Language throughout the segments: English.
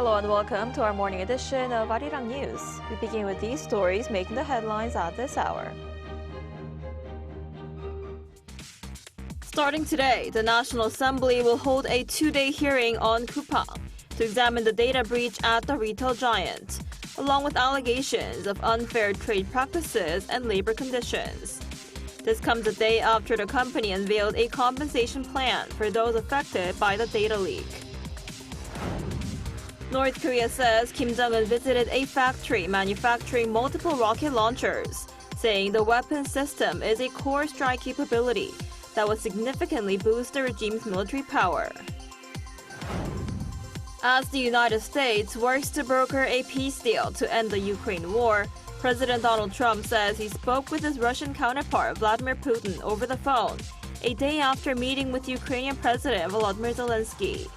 Hello and welcome to our morning edition of Arirang News. We begin with these stories making the headlines at this hour. Starting today, the National Assembly will hold a two-day hearing on Coupang to examine the data breach at the retail giant, along with allegations of unfair trade practices and labor conditions. This comes a day after the company unveiled a compensation plan for those affected by the data leak. North Korea says Kim Jong-un visited a factory manufacturing multiple rocket launchers, saying the weapon system is a core strike capability that would significantly boost the regime's military power. As the United States works to broker a peace deal to end the Ukraine war, President Donald Trump says he spoke with his Russian counterpart Vladimir Putin over the phone, a day after meeting with Ukrainian President Volodymyr Zelensky.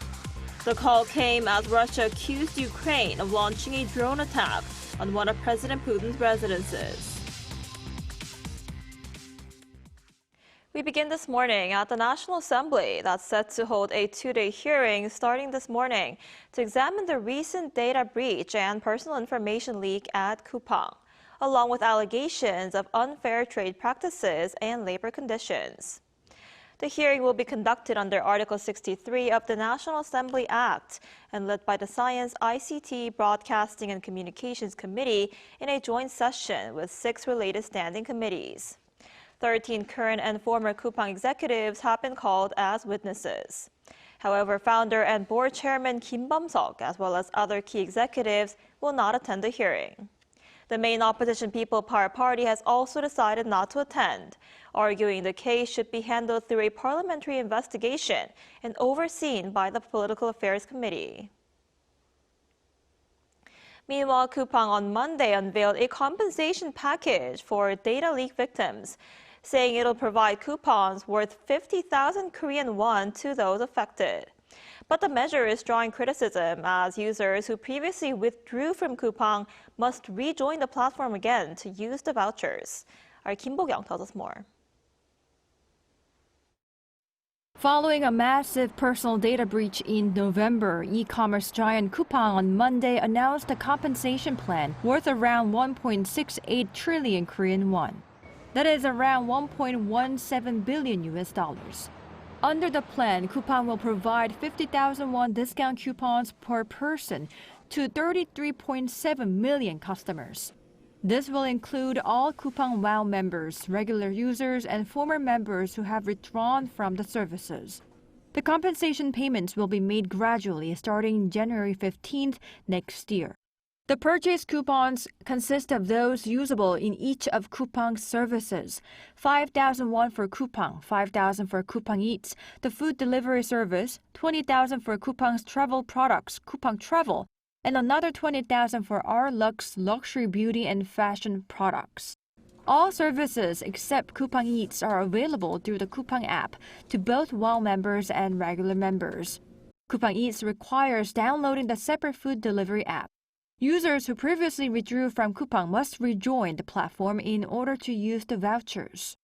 The call came as Russia accused Ukraine of launching a drone attack on one of President Putin's residences. We begin this morning at the National Assembly that's set to hold a two-day hearing starting this morning to examine the recent data breach and personal information leak at Coupang, along with allegations of unfair trade practices and labor conditions. The hearing will be conducted under Article 63 of the National Assembly Act and led by the Science, ICT, Broadcasting and Communications Committee in a joint session with 6 related standing committees. 13 current and former Coupang executives have been called as witnesses. However, founder and board chairman Kim Bum-seok, as well as other key executives, will not attend the hearing. The main opposition People Power Party has also decided not to attend, arguing the case should be handled through a parliamentary investigation and overseen by the Political Affairs Committee. Meanwhile, Coupang on Monday unveiled a compensation package for data leak victims, saying it'll provide coupons worth 50,000 Korean won to those affected. But the measure is drawing criticism as users who previously withdrew from Coupang must rejoin the platform again to use the vouchers. Our Kim Bo-kyung tells us more. Following a massive personal data breach in November, e-commerce giant Coupang on Monday announced a compensation plan worth around 1.68 trillion Korean won. That is around 1.17 billion US dollars. Under the plan, Coupang will provide 50,000 won discount coupons per person to 33.7 million customers. This will include all Coupang WOW members, regular users, and former members who have withdrawn from the services. The compensation payments will be made gradually starting January 15th next year. The purchase coupons consist of those usable in each of Coupang's services: 5,000 won for Coupang, 5,000 for Coupang Eats, the food delivery service, 20,000 for Coupang's travel products, Coupang Travel, and another 20,000 for our luxury beauty and fashion products. All services except Coupang Eats are available through the Coupang app to both WOW members and regular members. Coupang Eats requires downloading the separate food delivery app. Users who previously withdrew from Coupang must rejoin the platform in order to use the vouchers.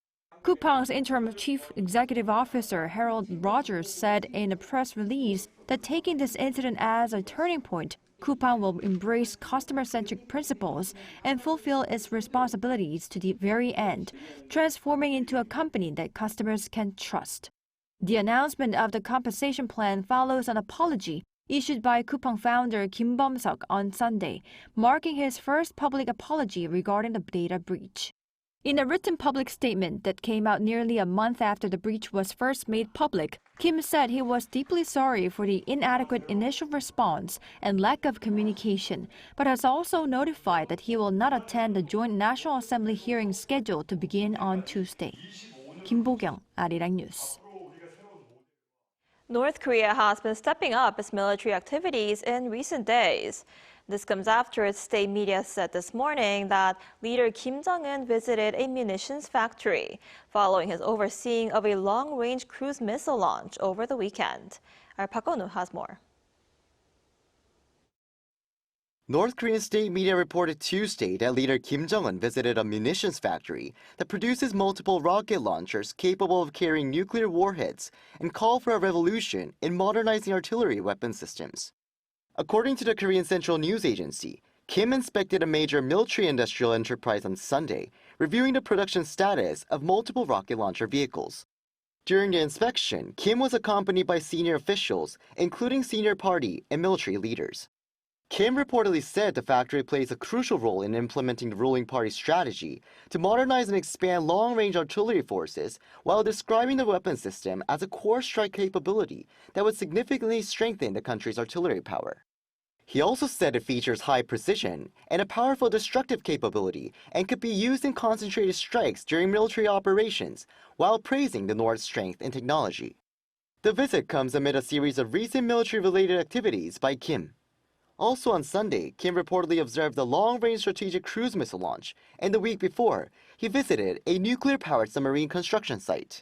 Coupang's interim chief executive officer Harold Rogers said in a press release that taking this incident as a turning point, Coupang will embrace customer-centric principles and fulfill its responsibilities to the very end, transforming into a company that customers can trust. The announcement of the compensation plan follows an apology issued by Coupang founder Kim Bum-seok on Sunday, marking his first public apology regarding the data breach. In a written public statement that came out nearly a month after the breach was first made public, Kim said he was deeply sorry for the inadequate initial response and lack of communication, but has also notified that he will not attend the joint National Assembly hearing scheduled to begin on Tuesday. Kim Bo-kyung, Arirang News. North Korea has been stepping up its military activities in recent days. This comes after its state media said this morning that leader Kim Jong-un visited a munitions factory following his overseeing of a long-range cruise missile launch over the weekend. Our Park Eun-woo has more. North Korean state media reported Tuesday that leader Kim Jong-un visited a munitions factory that produces multiple rocket launchers capable of carrying nuclear warheads and called for a revolution in modernizing artillery weapon systems. According to the Korean Central News Agency, Kim inspected a major military-industrial enterprise on Sunday, reviewing the production status of multiple rocket launcher vehicles. During the inspection, Kim was accompanied by senior officials, including senior party and military leaders. Kim reportedly said the factory plays a crucial role in implementing the ruling party's strategy to modernize and expand long-range artillery forces, while describing the weapon system as a core strike capability that would significantly strengthen the country's artillery power. He also said it features high precision and a powerful destructive capability and could be used in concentrated strikes during military operations, while praising the North's strength and technology. The visit comes amid a series of recent military-related activities by Kim. Also on Sunday, Kim reportedly observed the long-range strategic cruise missile launch, and the week before, he visited a nuclear-powered submarine construction site.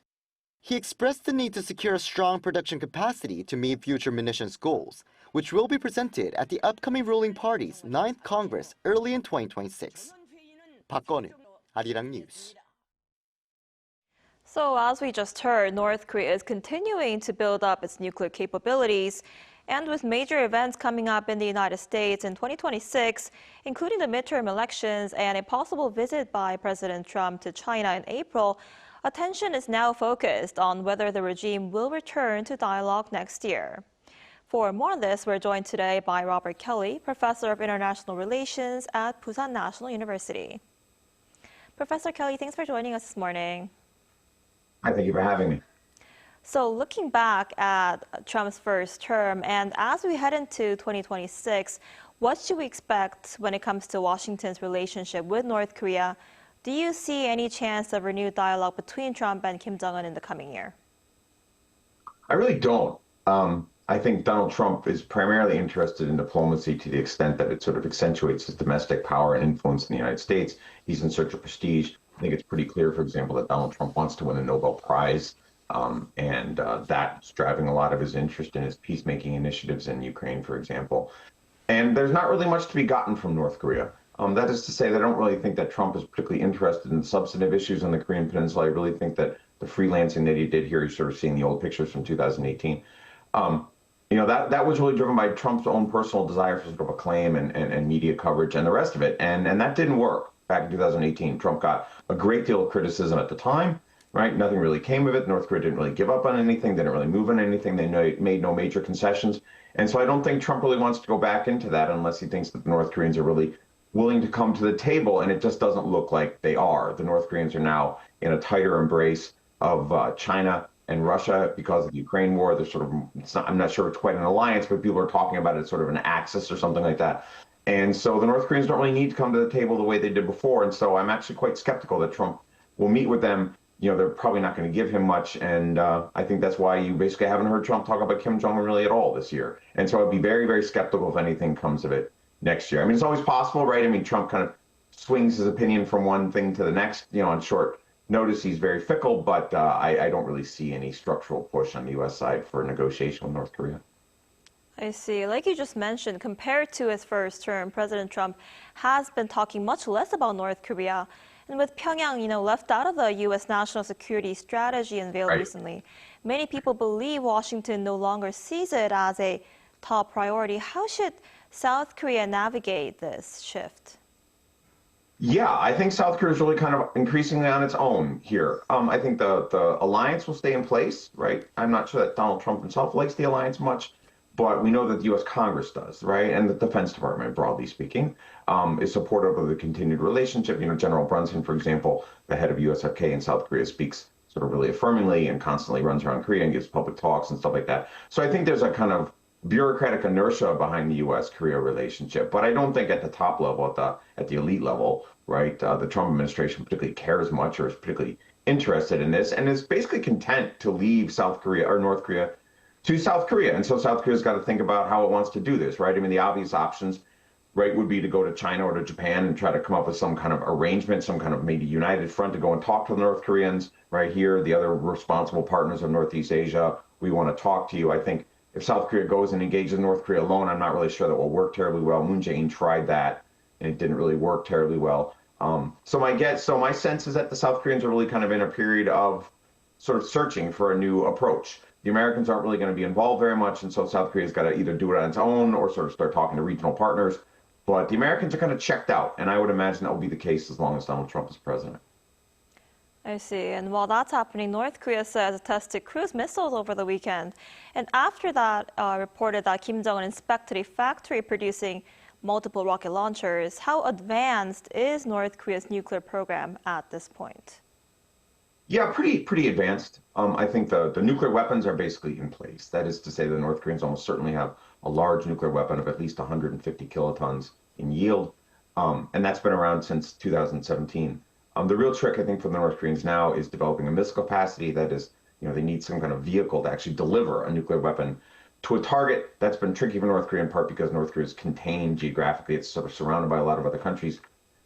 He expressed the need to secure a strong production capacity to meet future munitions goals, which will be presented at the upcoming ruling party's 9th Congress early in 2026. 박건우, Arirang News. So as we just heard, North Korea is continuing to build up its nuclear capabilities. And with major events coming up in the United States in 2026, including the midterm elections and a possible visit by President Trump to China in April, attention is now focused on whether the regime will return to dialogue next year. For more on this, we're joined today by Robert Kelly, Professor of International Relations at Busan National University. Professor Kelly, thanks for joining us this morning. Hi, thank you for having me. So looking back at Trump's first term, and as we head into 2026, what should we expect when it comes to Washington's relationship with North Korea? Do you see any chance of renewed dialogue between Trump and Kim Jong-un in the coming year? I really don't. I think Donald Trump is primarily interested in diplomacy to the extent that it sort of accentuates his domestic power and influence in the United States. He's in search of prestige. I think it's pretty clear, for example, that Donald Trump wants to win a Nobel Prize. That's driving a lot of his interest in his peacemaking initiatives in Ukraine, for example. And there's not really much to be gotten from North Korea. That is to say that I don't really think that Trump is particularly interested in substantive issues on the Korean Peninsula. I really think that the freelancing that he did here, you're sort of seeing the old pictures from 2018. That was really driven by Trump's own personal desire for sort of acclaim and media coverage and the rest of it. And that didn't work back in 2018. Trump got a great deal of criticism at the time. Right? Nothing really came of it. North Korea didn't really give up on anything. They didn't really move on anything. They made no major concessions. And so I don't think Trump really wants to go back into that unless he thinks that the North Koreans are really willing to come to the table. And it just doesn't look like they are. The North Koreans are now in a tighter embrace of China and Russia because of the Ukraine war. They're sort of, I'm not sure it's quite an alliance, but people are talking about it as sort of an axis or something like that. And so the North Koreans don't really need to come to the table the way they did before. And so I'm actually quite skeptical that Trump will meet with them. They're probably not going to give him much. And I think that's why you basically haven't heard Trump talk about Kim Jong-un really at all this year. And so I'd be very, very skeptical if anything comes of it next year. I mean, it's always possible, right? I mean, Trump kind of swings his opinion from one thing to the next, on short notice. He's very fickle, but I don't really see any structural push on the U.S. side for negotiation with North Korea. I see. Like you just mentioned, compared to his first term, President Trump has been talking much less about North Korea. And with Pyongyang, left out of the U.S. national security strategy unveiled recently, many people believe Washington no longer sees it as a top priority. How should South Korea navigate this shift? Yeah, I think South Korea is really kind of increasingly on its own here. I think the alliance will stay in place, right? I'm not sure that Donald Trump himself likes the alliance much, but we know that the U.S. Congress does, right? And the Defense Department, broadly speaking, is supportive of the continued relationship. General Brunson, for example, the head of USFK in South Korea, speaks sort of really affirmingly and constantly runs around Korea and gives public talks and stuff like that. So I think there's a kind of bureaucratic inertia behind the U.S.-Korea relationship. But I don't think at the top level, at the elite level, right, the Trump administration particularly cares much or is particularly interested in this and is basically content to leave South Korea or North Korea to South Korea. And so South Korea's got to think about how it wants to do this, right? I mean, the obvious options, right, would be to go to China or to Japan and try to come up with some kind of arrangement, some kind of maybe united front to go and talk to the North Koreans right here, the other responsible partners of Northeast Asia. We want to talk to you. I think if South Korea goes and engages North Korea alone, I'm not really sure that will work terribly well. Moon Jae-in tried that, and it didn't really work terribly well. So my sense is that the South Koreans are really kind of in a period of sort of searching for a new approach. the Americans aren't really going to be involved very much, and so South Korea's got to either do it on its own or sort of start talking to regional partners. But the Americans are kind of checked out, and I would imagine that will be the case as long as Donald Trump is president. I see. And while that's happening, North Korea says it tested cruise missiles over the weekend. And after that, reported that Kim Jong-un inspected a factory producing multiple rocket launchers. How advanced is North Korea's nuclear program at this point? Yeah, pretty advanced. I think the nuclear weapons are basically in place. That is to say, the North Koreans almost certainly have a large nuclear weapon of at least 150 kilotons in yield, and that's been around since 2017. The real trick, I think, for the North Koreans now is developing a missile capacity. That is, they need some kind of vehicle to actually deliver a nuclear weapon to a target. That's been tricky for North Korea in part because North Korea is contained geographically. It's sort of surrounded by a lot of other countries.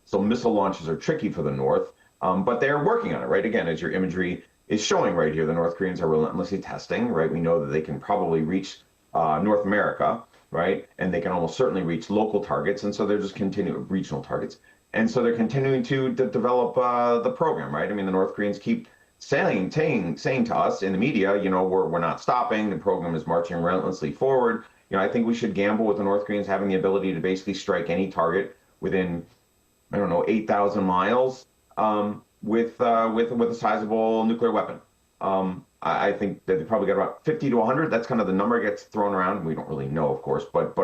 So missile launches are tricky for the North, but they're working on it, right? Again, as your imagery is showing right here, the North Koreans are relentlessly testing, right? We know that they can probably reach North America, right? And they can almost certainly reach local targets. And so they're just continuing regional targets. And so they're continuing to develop the program, right? I mean, the North Koreans keep saying to us in the media, we're not stopping. The program is marching relentlessly forward. I think we should gamble with the North Koreans having the ability to basically strike any target within, 8,000 miles with a sizable nuclear weapon. I think that they probably got about 50 to 100. That's kind of the number that gets thrown around. We don't really know, of course, but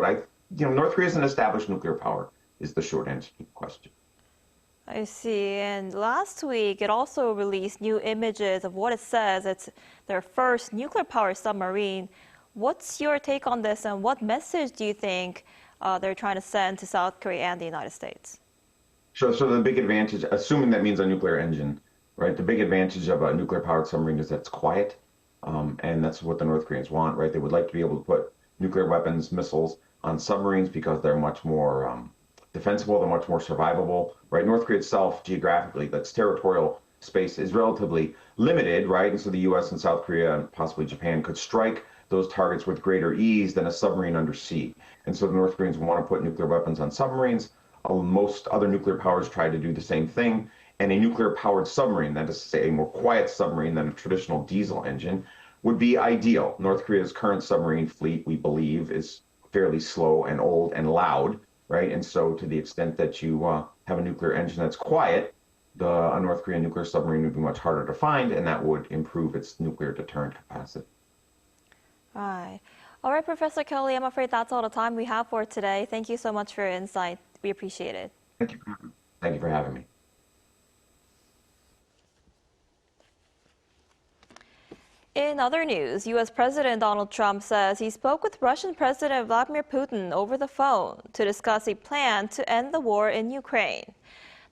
North Korea is an established nuclear power is the short answer to the question. I see. And last week, it also released new images of what it says it's their first nuclear-powered submarine. What's your take on this, and what message do you think they're trying to send to South Korea and the United States? So the big advantage, assuming that means a nuclear engine, right? The big advantage of a nuclear-powered submarine is that it's quiet, and that's what the North Koreans want, right? They would like to be able to put nuclear weapons, missiles on submarines because they're much more defensible, they're much more survivable, right? North Korea itself, geographically, that's territorial space is relatively limited, right? And so the U.S. and South Korea and possibly Japan could strike those targets with greater ease than a submarine under sea. And so the North Koreans want to put nuclear weapons on submarines. Most other nuclear powers try to do the same thing. And a nuclear-powered submarine, that is to say a more quiet submarine than a traditional diesel engine, would be ideal. North Korea's current submarine fleet, we believe, is fairly slow and old and loud, right? And so to the extent that you have a nuclear engine that's quiet, a North Korean nuclear submarine would be much harder to find, and that would improve its nuclear deterrent capacity. Right. All right, Professor Kelly, I'm afraid that's all the time we have for today. Thank you so much for your insight. We appreciate it. Thank you for having me. In other news, U.S. President Donald Trump says he spoke with Russian President Vladimir Putin over the phone to discuss a plan to end the war in Ukraine.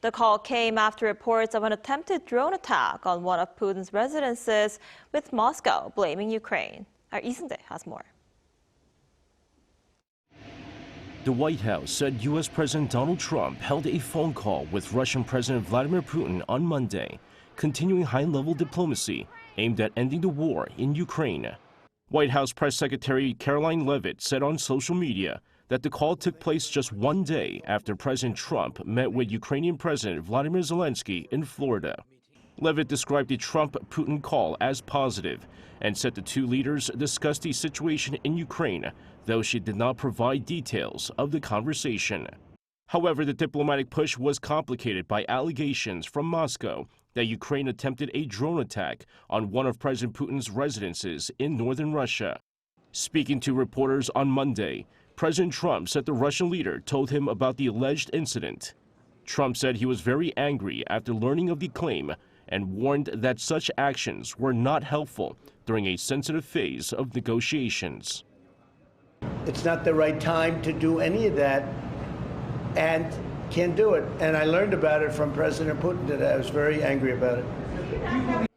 The call came after reports of an attempted drone attack on one of Putin's residences, with Moscow blaming Ukraine. Our Isunde has more. The White House said U.S. President Donald Trump held a phone call with Russian President Vladimir Putin on Monday, continuing high-level diplomacy aimed at ending the war in Ukraine. White House Press Secretary Caroline Leavitt said on social media that the call took place just one day after President Trump met with Ukrainian President Vladimir Zelensky in Florida. Leavitt described the Trump-Putin call as positive and said the two leaders discussed the situation in Ukraine, though she did not provide details of the conversation. However, the diplomatic push was complicated by allegations from Moscow that Ukraine attempted a drone attack on one of President Putin's residences in northern Russia. Speaking to reporters on Monday, President Trump said the Russian leader told him about the alleged incident. Trump said he was very angry after learning of the claim and warned that such actions were not helpful during a sensitive phase of negotiations. It's not the right time to do any of that, and can't do it. And I learned about it from President Putin today. I was very angry about it.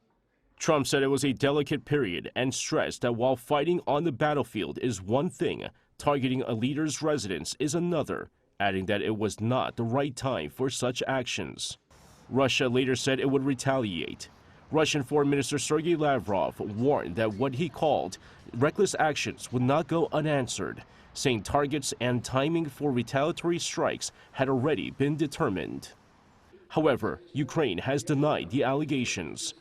Trump said it was a delicate period and stressed that while fighting on the battlefield is one thing, targeting a leader's residence is another, adding that it was not the right time for such actions. Russia later said it would retaliate. Russian Foreign Minister Sergei Lavrov warned that what he called reckless actions would not go unanswered, saying targets and timing for retaliatory strikes had already been determined. However, Ukraine has denied the allegations.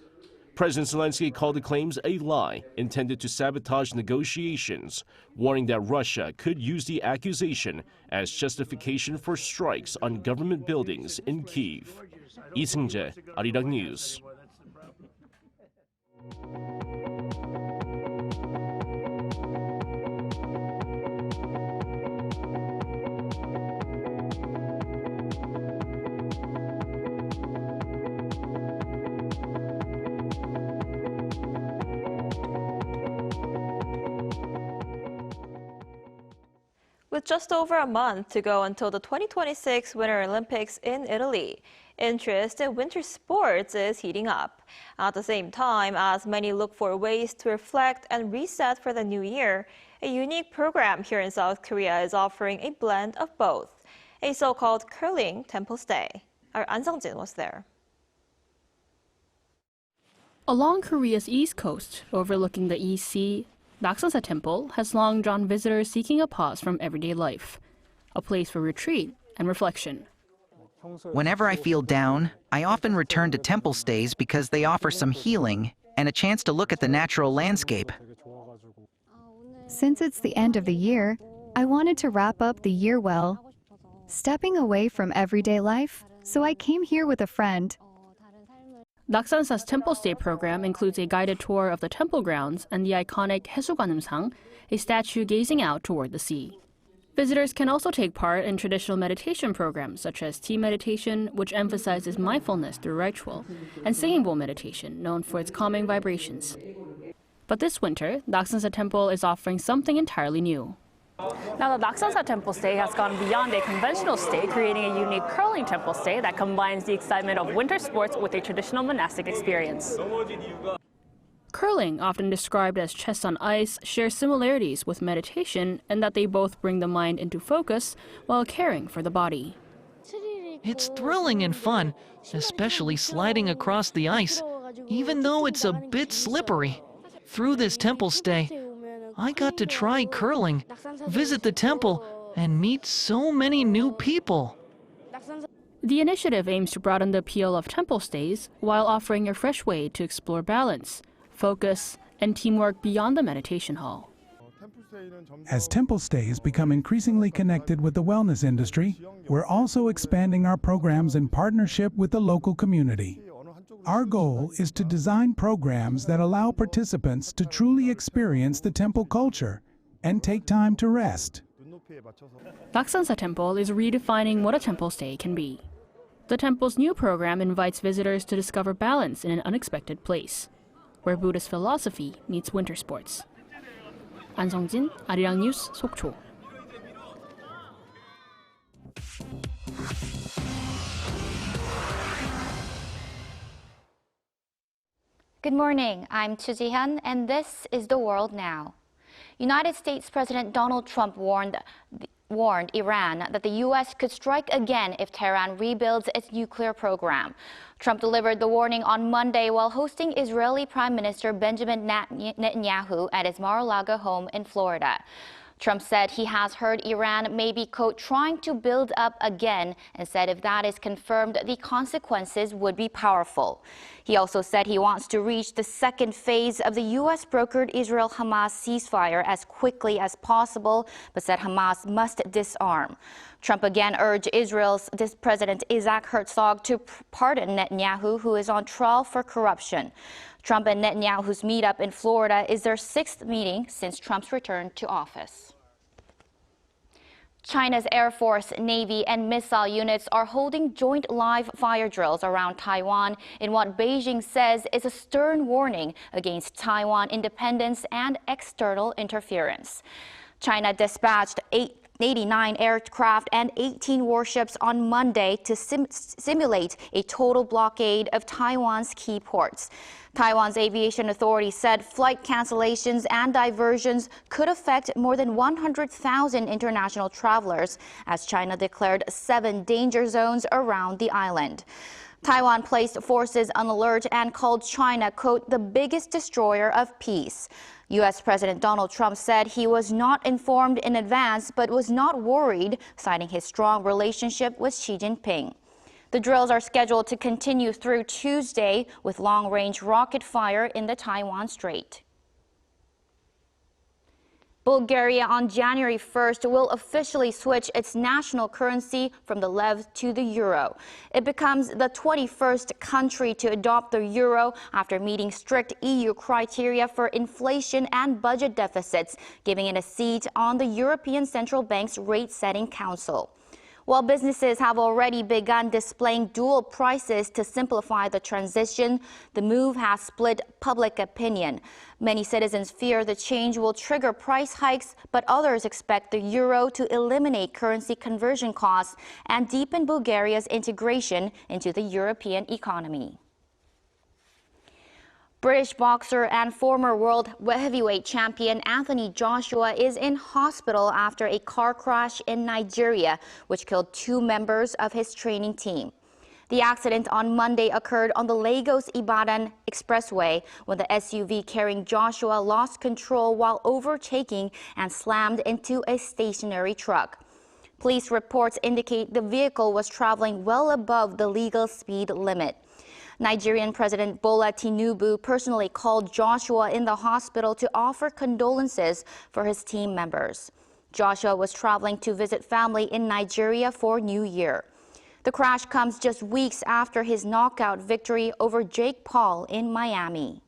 President Zelensky called the claims a lie intended to sabotage negotiations, warning that Russia could use the accusation as justification for strikes on government buildings in Kyiv. Lee Seung-jae, Arirang News. With just over a month to go until the 2026 Winter Olympics in Italy, interest in winter sports is heating up. At the same time, as many look for ways to reflect and reset for the new year, a unique program here in South Korea is offering a blend of both, a so-called curling temple stay. Our An Sung-jin was there. Along Korea's east coast, overlooking the East Sea, Naksansa Temple has long drawn visitors seeking a pause from everyday life, a place for retreat and reflection. Whenever I feel down, I often return to temple stays because they offer some healing and a chance to look at the natural landscape. Since it's the end of the year, I wanted to wrap up the year well, stepping away from everyday life, so I came here with a friend. Naksansa's Temple Stay program includes a guided tour of the temple grounds and the iconic 해수관음상, a statue gazing out toward the sea. Visitors can also take part in traditional meditation programs such as tea meditation, which emphasizes mindfulness through ritual, and singing bowl meditation, known for its calming vibrations. But this winter, Naksansa Temple is offering something entirely new. Now, the Naksansa Temple stay has gone beyond a conventional stay, creating a unique curling temple stay that combines the excitement of winter sports with a traditional monastic experience. Curling, often described as chess on ice, shares similarities with meditation in that they both bring the mind into focus while caring for the body. It's thrilling and fun, especially sliding across the ice, even though it's a bit slippery. Through this temple stay, I got to try curling, visit the temple, and meet so many new people. The initiative aims to broaden the appeal of temple stays while offering a fresh way to explore balance, focus, and teamwork beyond the meditation hall. As temple stays become increasingly connected with the wellness industry, we're also expanding our programs in partnership with the local community. Our goal is to design programs that allow participants to truly experience the temple culture and take time to rest. Naksansa Temple is redefining what a temple stay can be. The temple's new program invites visitors to discover balance in an unexpected place, where Buddhist philosophy meets winter sports. An Sung-jin, Arirang News, Sokcho. Good morning, I'm Chu Ji-hyun, and this is The World Now. United States President Donald Trump warned Iran that the U.S. could strike again if Tehran rebuilds its nuclear program. Trump delivered the warning on Monday while hosting Israeli Prime Minister Benjamin Netanyahu at his Mar-a-Lago home in Florida. Trump said he has heard Iran may be, quote, trying to build up again, and said if that is confirmed, the consequences would be powerful. He also said he wants to reach the second phase of the U.S.-brokered Israel-Hamas ceasefire as quickly as possible, but said Hamas must disarm. Trump again urged Israel's President Isaac Herzog to pardon Netanyahu, who is on trial for corruption. Trump and Netanyahu's meetup in Florida is their sixth meeting since Trump's return to office. China's Air Force, Navy, and missile units are holding joint live fire drills around Taiwan in what Beijing says is a stern warning against Taiwan independence and external interference. China dispatched 89 aircraft and 18 warships on Monday to simulate a total blockade of Taiwan's key ports. Taiwan's aviation authority said flight cancellations and diversions could affect more than 100,000 international travelers, as China declared 7 danger zones around the island. Taiwan placed forces on alert and called China, quote, the biggest destroyer of peace. U.S. President Donald Trump said he was not informed in advance but was not worried, citing his strong relationship with Xi Jinping. The drills are scheduled to continue through Tuesday with long-range rocket fire in the Taiwan Strait. Bulgaria on January 1st will officially switch its national currency from the lev to the euro. It becomes the 21st country to adopt the euro after meeting strict EU criteria for inflation and budget deficits, giving it a seat on the European Central Bank's rate-setting council. While businesses have already begun displaying dual prices to simplify the transition, the move has split public opinion. Many citizens fear the change will trigger price hikes, but others expect the euro to eliminate currency conversion costs and deepen Bulgaria's integration into the European economy. British boxer and former world heavyweight champion Anthony Joshua is in hospital after a car crash in Nigeria, which killed 2 members of his training team. The accident on Monday occurred on the Lagos-Ibadan Expressway when the SUV carrying Joshua lost control while overtaking and slammed into a stationary truck. Police reports indicate the vehicle was traveling well above the legal speed limit. Nigerian President Bola Tinubu personally called Joshua in the hospital to offer condolences for his team members. Joshua was traveling to visit family in Nigeria for New Year. The crash comes just weeks after his knockout victory over Jake Paul in Miami.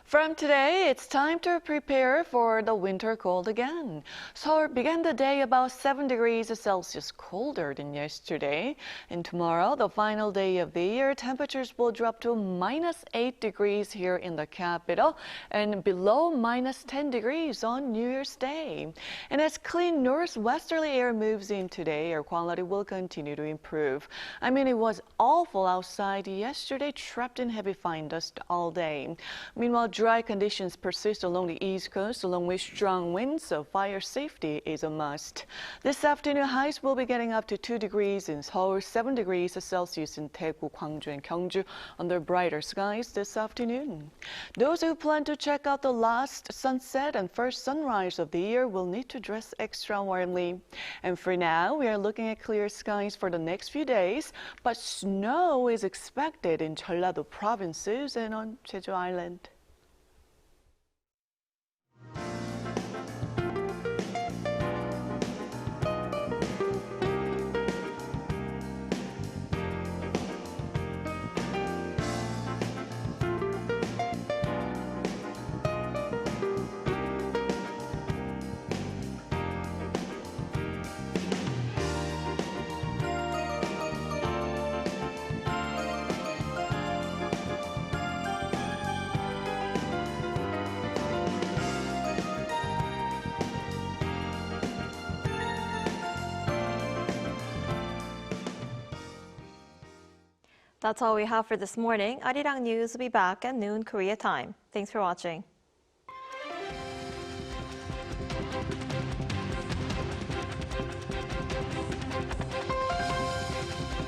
From today, it's time to prepare for the winter cold again. Seoul began the day about 7 degrees Celsius colder than yesterday. And tomorrow, the final day of the year, temperatures will drop to -8 degrees here in the capital and below -10 degrees on New Year's Day. And as clean northwesterly air moves in today, air quality will continue to improve. I mean, it was awful outside yesterday, trapped in heavy fine dust all day. Meanwhile, dry conditions persist along the East Coast, along with strong winds, so fire safety is a must. This afternoon, highs will be getting up to 2 degrees in Seoul, 7 degrees Celsius in Daegu, Gwangju, and Gyeongju under brighter skies this afternoon. Those who plan to check out the last sunset and first sunrise of the year will need to dress extra warmly. And for now, we are looking at clear skies for the next few days, but snow is expected in Jeollado provinces and on Jeju Island. That's all we have for this morning. Arirang News will be back at noon Korea time. Thanks for watching.